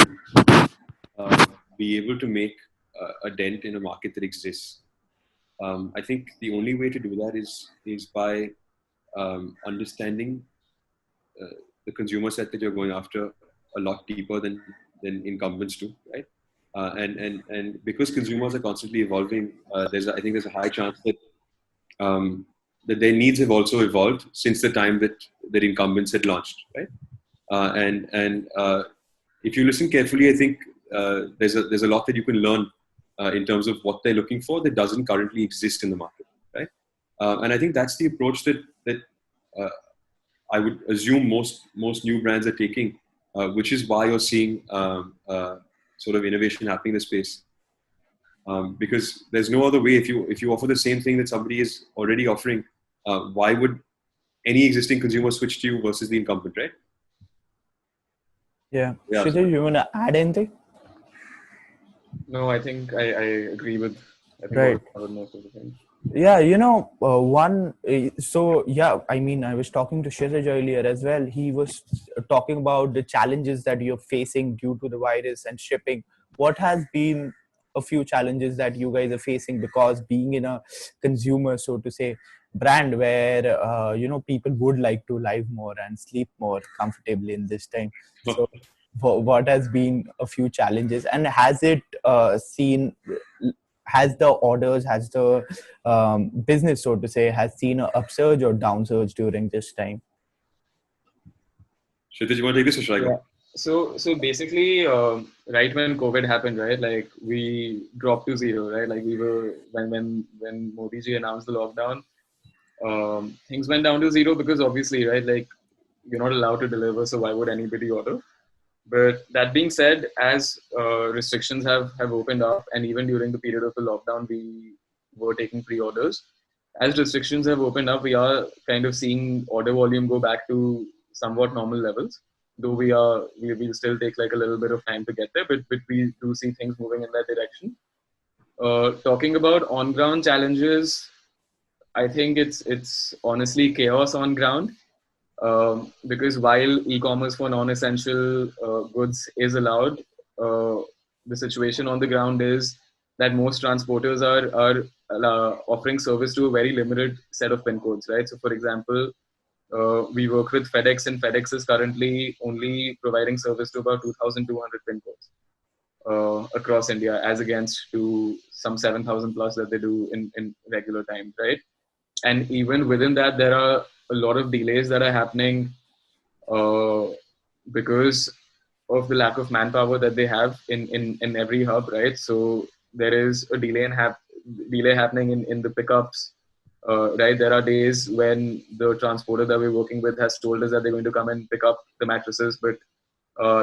be able to make a dent in a market that exists, I think the only way to do that is by understanding the consumer set that you're going after a lot deeper than incumbents do, right? And because consumers are constantly evolving, I think there's a high chance that that their needs have also evolved since the time that incumbents had launched, right? And if you listen carefully, I think there's a lot that you can learn in terms of what they're looking for that doesn't currently exist in the market, right? And I think that's the approach that I would assume most new brands are taking, which is why you're seeing sort of innovation happening in the space. Because there's no other way. If you offer the same thing that somebody is already offering, why would any existing consumer switch to you versus the incumbent, right? Yeah. Yeah. Kshitij, you want to add anything? No, I think I agree with. I think Right. what most of the things. Yeah, I mean, I was talking to Kshitij earlier as well. He was talking about the challenges that you're facing due to the virus and shipping. What has been a few challenges that you guys are facing, because being in a consumer, so to say, brand where people would like to live more and sleep more comfortably in this time. So what has been a few challenges, and has it has the orders, has the business, so to say, has seen an upsurge or downsurge during this time? Kshitij, you want to take this or should I go? Yeah. So basically, right when COVID happened, right, like we dropped to zero, right? Like we were when Modi ji announced the lockdown, things went down to zero because obviously, right, like you're not allowed to deliver, so why would anybody order? But that being said, as restrictions have opened up, and even during the period of the lockdown, we were taking pre-orders. As restrictions have opened up, we are kind of seeing order volume go back to somewhat normal levels. Though we'll still take like a little bit of time to get there, but we do see things moving in that direction. Talking about on-ground challenges, I think it's honestly chaos on ground. Because while e-commerce for non-essential goods is allowed, the situation on the ground is that most transporters are offering service to a very limited set of pin codes, right? So, for example, we work with FedEx, and FedEx is currently only providing service to about 2,200 pin codes across India, as against to some 7,000 plus that they do in regular time, right? And even within that, there are a lot of delays that are happening uh, because of the lack of manpower that they have in every hub, right? So there is a delay happening in the pickups, right? There are days when the transporter that we're working with has told us that they're going to come and pick up the mattresses, but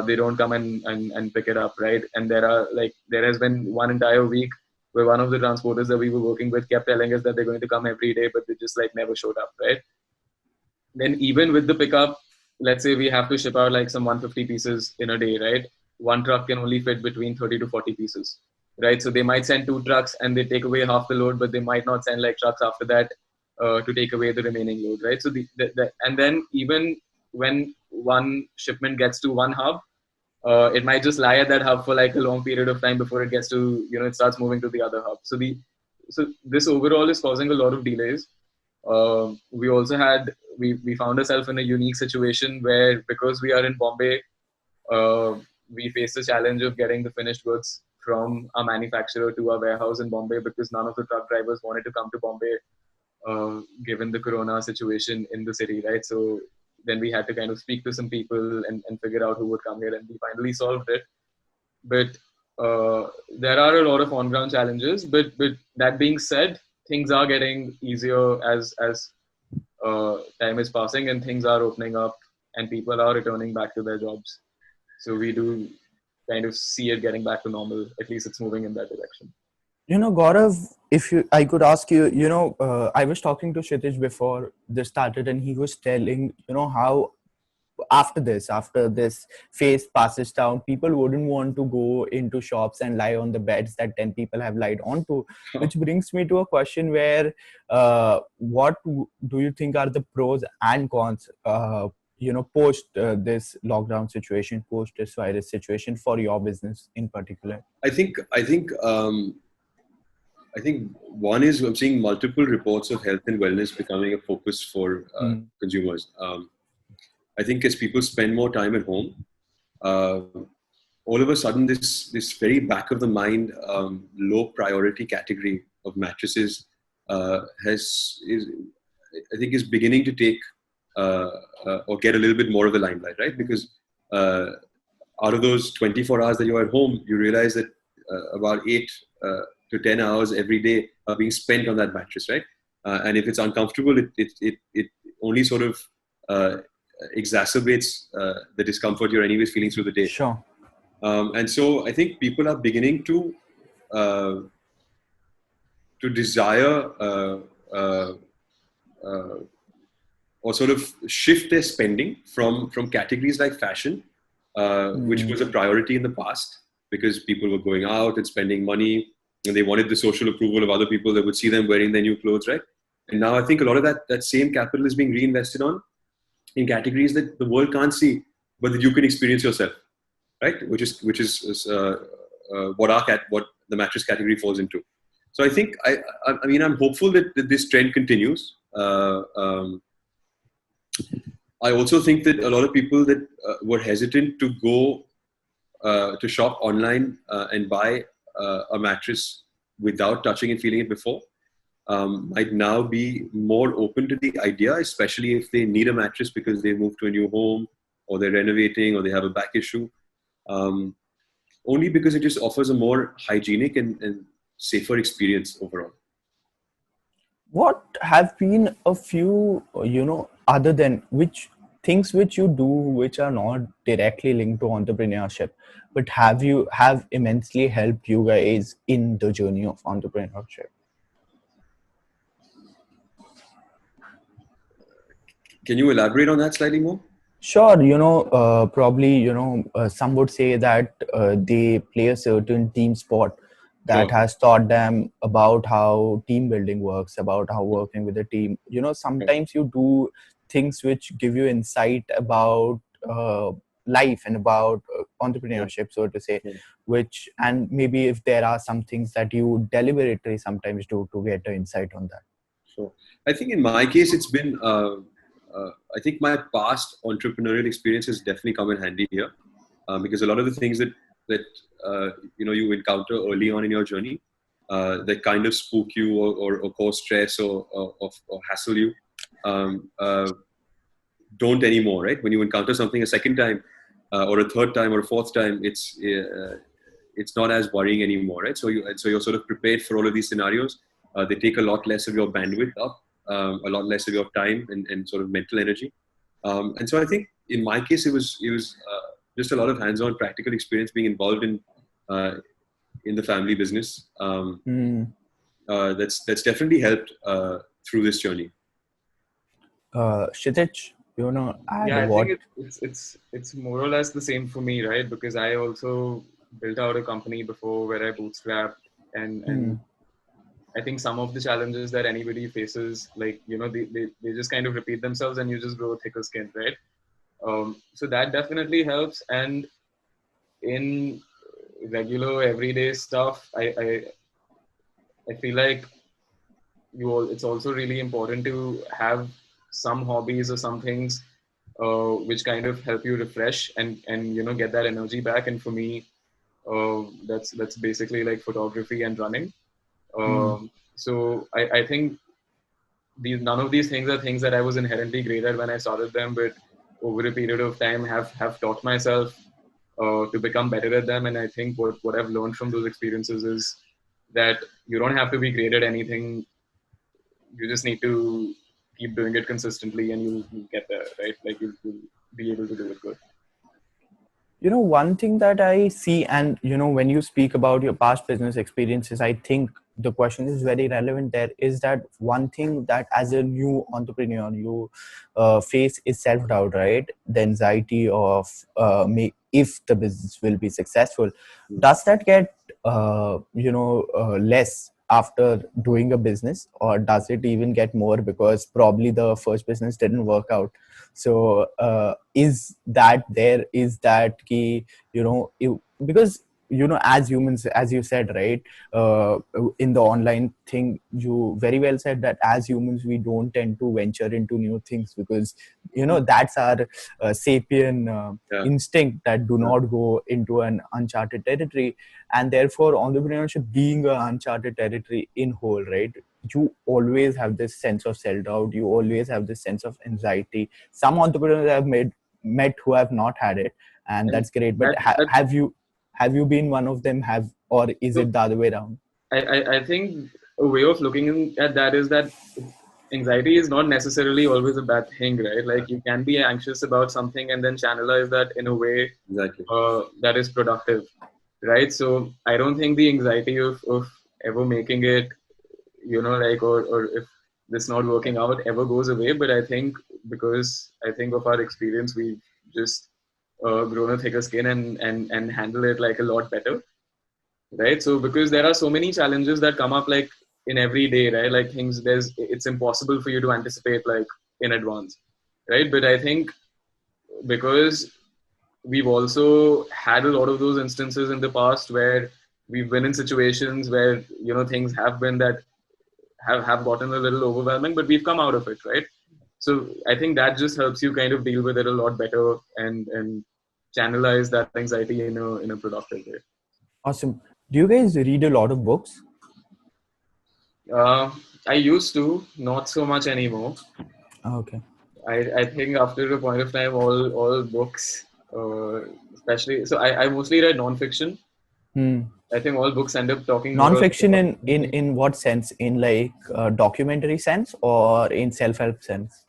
they don't come and pick it up, right? And there has been one entire week where one of the transporters that we were working with kept telling us that they're going to come every day, but they just like never showed up, right? Then even with the pickup, let's say we have to ship out like some 150 pieces in a day, right? One truck can only fit between 30 to 40 pieces, right? So they might send 2 trucks and they take away half the load, but they might not send like trucks after that to take away the remaining load, right? So and then even when one shipment gets to one hub, it might just lie at that hub for like a long period of time before it gets to, it starts moving to the other hub. So this overall is causing a lot of delays. We also we found ourselves in a unique situation where, because we are in Bombay, we faced the challenge of getting the finished goods from our manufacturer to our warehouse in Bombay, because none of the truck drivers wanted to come to Bombay, given the corona situation in the city, right? So then we had to kind of speak to some people and figure out who would come here, and we finally solved it. But there are a lot of on-ground challenges. But that being said, things are getting easier as time is passing, and things are opening up, and people are returning back to their jobs. So we do kind of see it getting back to normal. At least it's moving in that direction. Gaurav, I could ask you, I was talking to Kshitij before this started, and he was telling, how after this phase passes down, people wouldn't want to go into shops and lie on the beds that 10 people have lied onto. Which brings me to a question where, what do you think are the pros and cons, post this lockdown situation, post this virus situation for your business in particular? I think one is I'm seeing multiple reports of health and wellness becoming a focus for consumers. I think as people spend more time at home, uh, all of a sudden this very back of the mind low priority category of mattresses is beginning to take or get a little bit more of the limelight, right? Because uh, out of those 24 hours that you're at home, you realize that about 8 to 10 hours every day are being spent on that mattress, right? And if it's uncomfortable, it only sort of exacerbates the discomfort you're anyways feeling through the day. Sure. And so I think people are beginning uh, to desire uh, or sort of shift their spending from categories like fashion, which was a priority in the past because people were going out and spending money and they wanted the social approval of other people that would see them wearing their new clothes, right? And now I think a lot of that same capital is being reinvested in categories that the world can't see, but that you can experience yourself, right? Which is what the mattress category falls into. So I think I mean I'm hopeful that this trend continues. I also think that a lot of people that were hesitant to go to shop online and buy a mattress without touching and feeling it before might now be more open to the idea, especially if they need a mattress because they moved to a new home or they're renovating or they have a back issue. Only because it just offers a more hygienic and safer experience overall. What have been a few, other than which things which you do which are not directly linked to entrepreneurship, but have immensely helped you guys in the journey of entrepreneurship? Can you elaborate on that slightly more? Sure, probably, some would say that they play a certain team sport that Sure. has taught them about how team building works, about how working with a team. Sometimes you do things which give you insight about life and about entrepreneurship, so to say, Yeah. and maybe if there are some things that you deliberately sometimes do to get an insight on that. Sure. I think in my case, it's been, I think my past entrepreneurial experience has definitely come in handy here because a lot of the things that you encounter early on in your journey that kind of spook you or cause stress or hassle you don't anymore, right? When you encounter something a second time or a third time or a fourth time, it's not as worrying anymore, right? So you're sort of prepared for all of these scenarios. They take a lot less of your bandwidth up, a lot less of your time and sort of mental energy. And so I think in my case, it was just a lot of hands-on practical experience being involved in the family business. That's definitely helped through this journey. Kshitij, add Yeah, I what? think it's more or less the same for me, right? Because I also built out a company before where I bootstrapped, and I think some of the challenges that anybody faces, like they just kind of repeat themselves, and you just grow thicker skin, right? So that definitely helps. And in regular everyday stuff, I feel like it's also really important to have some hobbies or some things which kind of help you refresh and get that energy back. And for me, that's basically like photography and running. So I think none of these things are things that I was inherently great at when I started them, but over a period of time have taught myself to become better at them. And I think what I've learned from those experiences is that you don't have to be great at anything. You just need to keep doing it consistently and you'll get there, right? Like you'll be able to do it good. One thing that I see, and when you speak about your past business experiences, I think the question is very relevant there, is that one thing that as a new entrepreneur you face is self-doubt, right? The anxiety of if the business will be successful. Does that get less after doing a business, or does it even get more because probably the first business didn't work out? So is that key, because as humans, as you said, right, in the online thing, you very well said that as humans we don't tend to venture into new things because that's our sapien Yeah. instinct that do not go into an uncharted territory. And therefore entrepreneurship being an uncharted territory in whole, right, you always have this sense of self-doubt, you always have this sense of anxiety. Some entrepreneurs I've met who have not had it, and And that's great. But that have you been one of them, have, or is so it the other way around? I think a way of looking at that is that anxiety is not necessarily always a bad thing, right? Like you can be anxious about something and then channelize that in a way Exactly. that is productive, right? So I don't think the anxiety of ever making it, like, or if this not working out ever goes away. But I think because I think of our experience, we've just grown a thicker skin and handle it like a lot better, right? So because there are so many challenges that come up like in every day, right? Like things, it's impossible for you to anticipate like in advance, right? But I think because we've also had a lot of those instances in the past where we've been in situations where things have been that have gotten a little overwhelming, but we've come out of it, right? So I think that just helps you kind of deal with it a lot better and channelize that anxiety in a productive way. Awesome. Do you guys read a lot of books? Uh, I used to, not so much anymore. Okay. I think after a point of time, all books, especially, so I mostly read non-fiction. Hmm. I think all books end up talking more Non-fiction about in what sense? In like documentary sense or in self-help sense?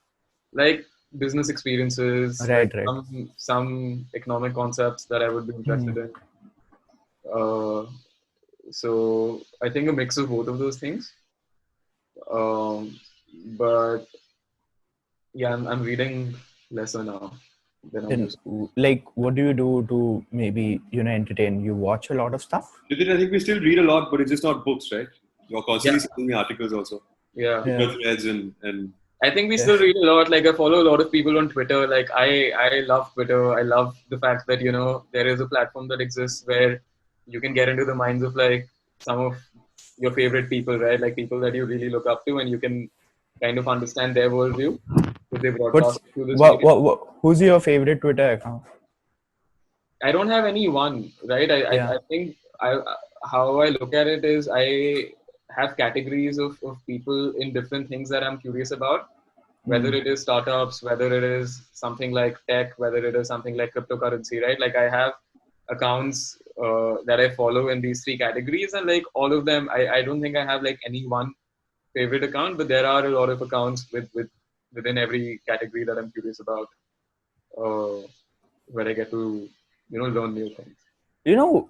like business experiences, like Right, right. some economic concepts that I would be Hmm. interested in. Uh, so I think a mix of both of those things. Um, but yeah, I'm reading lesser now than I Then used. like what do you do to maybe entertain? You watch a lot of stuff? I think we still read a lot, but it's just not books, right? You're Yeah, constantly sending me articles also, yeah. Yeah. Twitter threads and I think we Yeah. still read a lot. Like I follow a lot of people on Twitter. Like I love Twitter. I love the fact that there is a platform that exists where you can get into the minds of like some of your favorite people, right? Like people that you really look up to, and you can kind of understand their worldview because they What's broadcast through this what, medium. what what who's your favorite Twitter account? I don't have any one, right? Yeah. I think how I look at it is I have categories of people in different things that I'm curious about, whether Hmm. it is startups, whether it is something like tech, whether it is something like cryptocurrency, right? Like I have accounts that I follow in these three categories, and like all of them, I don't think I have like any one favorite account, but there are a lot of accounts within every category that I'm curious about, uh, where I get to learn new things.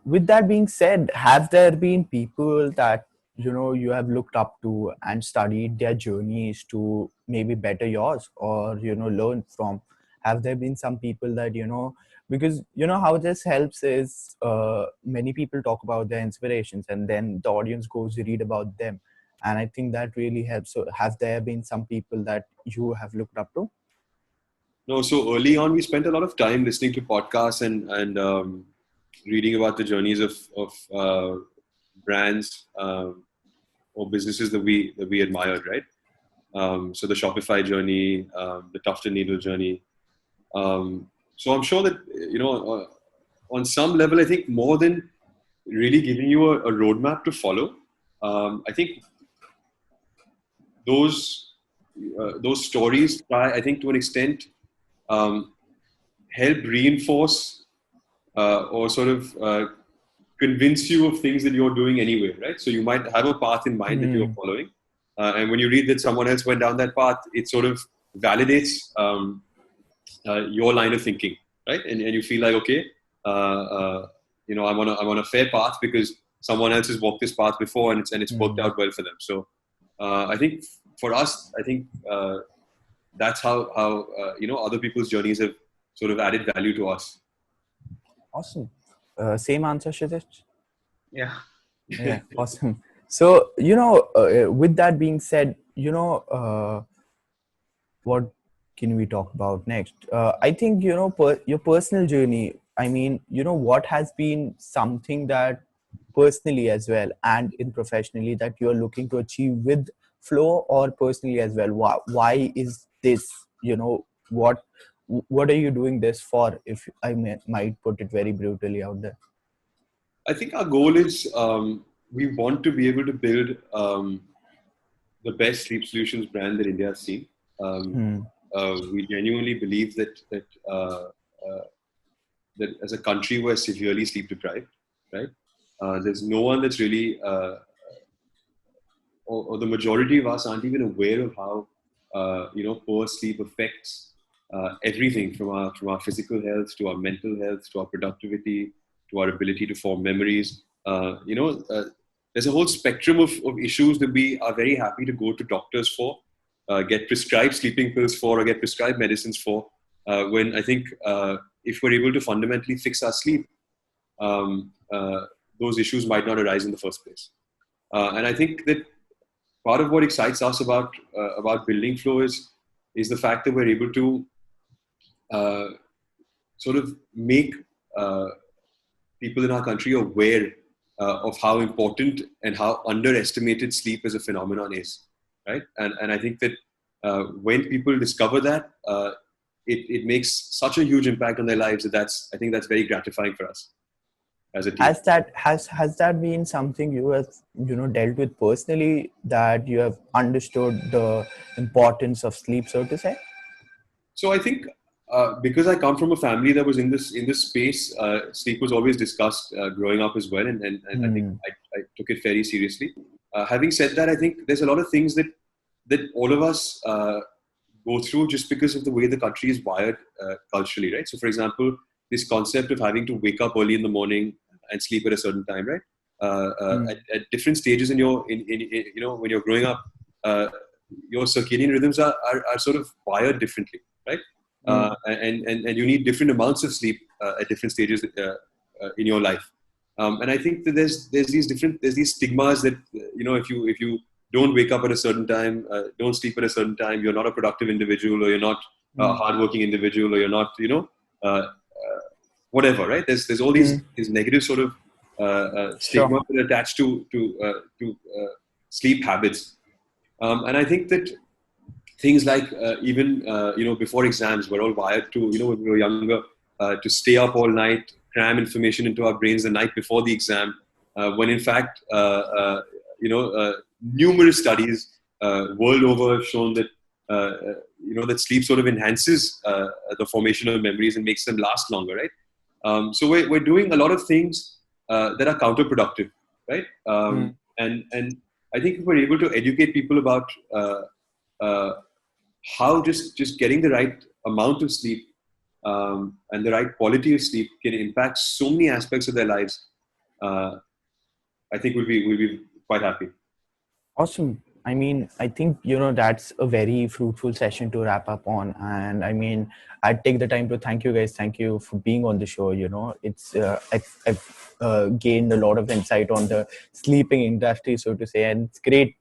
With that being said, have there been people that you have looked up to and studied their journeys to maybe better yours, or learn from? Have there been some people that because how this helps is many people talk about their inspirations and then the audience goes to read about them, and I think that really helps. So have there been some people that you have looked up to? no. So early on, we spent a lot of time listening to podcasts and reading about the journeys of brands or businesses that we admired, right? So the Shopify journey, the Tufted Needle journey. So I'm sure that on some level, I think more than really giving you a roadmap to follow, I think those those stories try, I think, to an extent, um, help reinforce or sort of convince you of things that you're doing anyway, right? So you might have a path in mind that you're Hmm. following, and when you read that someone else went down that path, it sort of validates your line of thinking, right? And you feel like, okay, I'm on a fair path because someone else has walked this path before and it's worked out well for them. So I think for us, I think that's how other people's journeys have sort of added value to us. Awesome. Same answer, Kshitij? Yeah. Yeah, awesome. So, with that being said, what can we talk about next? I think, your personal journey, I mean, what has been something that personally as well and in professionally that you're looking to achieve with flow or personally as well? Why is this, what are you doing this for, if might put it very brutally out there? I think our goal is we want to be able to build the best sleep solutions brand that India has seen. We genuinely believe that as a country we're severely sleep deprived, right? There's no one that's really, or the majority of us aren't even aware of how poor sleep affects everything from our physical health to our mental health to our productivity to our ability to form memories. There's a whole spectrum of issues that we are very happy to go to doctors for, get prescribed sleeping pills for, or get prescribed medicines for. When I think if we're able to fundamentally fix our sleep, those issues might not arise in the first place. And I think that part of what excites us about building flow is the fact that we're able to sort of make people in our country aware of how important and how underestimated sleep as a phenomenon is, right? And I think that when people discover that, it makes such a huge impact on their lives I think that's very gratifying for us as a team. Has that been something you have dealt with personally, that you have understood the importance of sleep, so to say? So I think because I come from a family that was in this space, sleep was always discussed growing up as well, and I think I took it very seriously. Having said that, I think there's a lot of things that all of us go through just because of the way the country is wired culturally, right? So, for example, this concept of having to wake up early in the morning and sleep at a certain time, right? At different stages in when you're growing up, your circadian rhythms are sort of wired differently, right? And you need different amounts of sleep at different stages in your life. And I think that there's these stigmas that if you don't wake up at a certain time, don't sleep at a certain time, you're not a productive individual, or you're not a hardworking individual, or you're not whatever, right? There's all these negative sort of stigma that are attached to sleep habits, and I think that things like even before exams, we're all wired to when we were younger to stay up all night, cram information into our brains the night before the exam, when in fact numerous studies world over have shown that that sleep sort of enhances the formation of memories and makes them last longer, right? So we're doing a lot of things that are counterproductive, right? And I think if we're able to educate people about how just getting the right amount of sleep and the right quality of sleep can impact so many aspects of their lives, I think we'll be quite happy. Awesome. I mean, I think, that's a very fruitful session to wrap up on. And I mean, I'd take the time to thank you guys. Thank you for being on the show. It's, I've gained a lot of insight on the sleeping industry, so to say. And it's great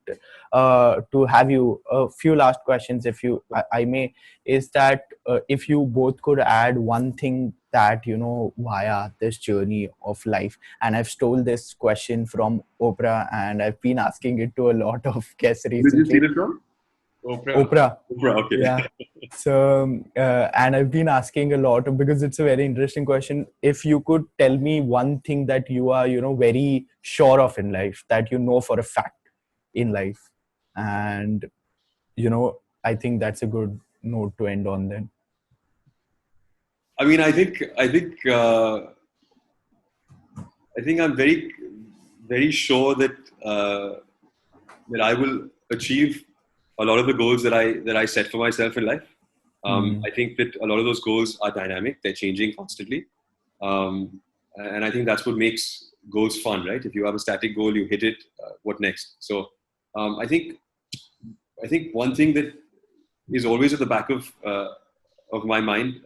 to have you. A few last questions, if I may, is that if you both could add one thing that, via this journey of life. And I've stole this question from Oprah, and I've been asking it to a lot of guests recently. Did you steal it from? Oprah. Okay. Yeah. So, and I've been asking a lot because it's a very interesting question. If you could tell me one thing that you are, very sure of in life, that for a fact in life. And, I think that's a good note to end on then. I mean, I think I'm very, very sure that that I will achieve a lot of the goals that I set for myself in life. I think that a lot of those goals are dynamic; they're changing constantly. And I think that's what makes goals fun, right? If you have a static goal, you hit it. What next? So I think one thing that is always at the back of my mind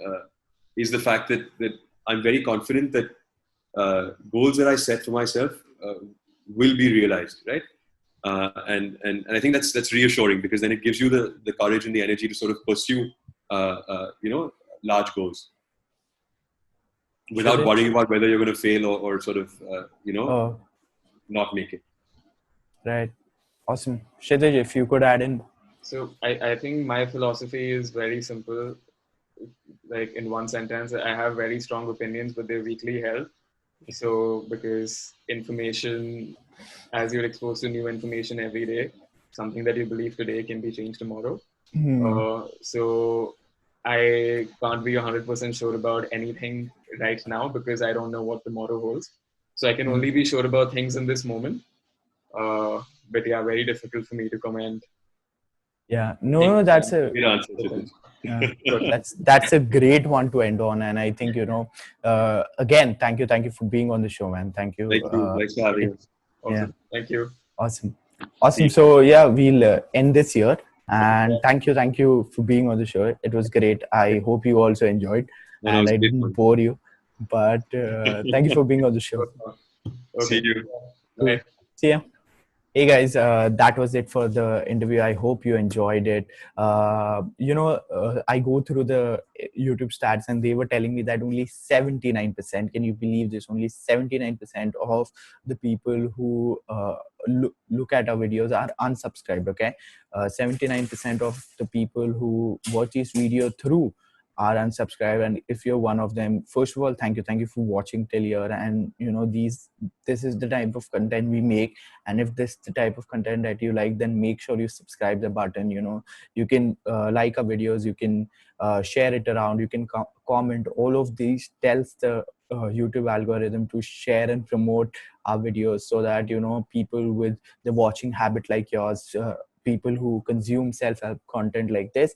is the fact that I'm very confident that goals that I set for myself will be realized, right? And I think that's reassuring, because then it gives you the courage and the energy to sort of pursue large goals without worrying about whether you're going to fail or sort of not make it. Right. Awesome. Kshitij, if you could add in. So I think my philosophy is very simple. Like, in one sentence, I have very strong opinions, but they're weakly held. So because information, as you're exposed to new information every day, something that you believe today can be changed tomorrow. So I can't be 100% sure about anything right now, because I don't know what tomorrow holds. So I can only be sure about things in this moment. But yeah, very difficult for me to comment. Yeah, no, that's a good answer. that's a great one to end on, and I think again, thank you for being on the show, man. Thank you. Thanks for having us. Awesome. Yeah. Thank you. Awesome. So yeah, we'll end this here, and thank you for being on the show. It was great. I hope you also enjoyed, and I didn't bore you, but thank you for being on the show. Okay. See you. Bye. See ya. Hey guys, that was it for the interview. I hope you enjoyed it. I go through the YouTube stats and they were telling me that only 79%, can you believe this? Only 79% of the people who look at our videos are unsubscribed, okay? 79% of the people who watch this video through are unsubscribed, and if you're one of them, first of all, thank you for watching till here. And this is the type of content we make, and if this is the type of content that you like, then make sure you subscribe the button. You can like our videos, you can share it around, you can comment. All of these tells the YouTube algorithm to share and promote our videos, so that people with the watching habit like yours, people who consume self-help content like this,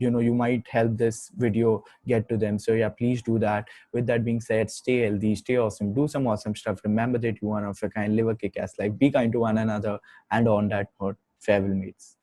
you might help this video get to them. So yeah, please do that. With that being said, stay healthy, stay awesome, do some awesome stuff. Remember that you one of a kind, live a kick-ass life, be kind to one another, and on that note, farewell mates.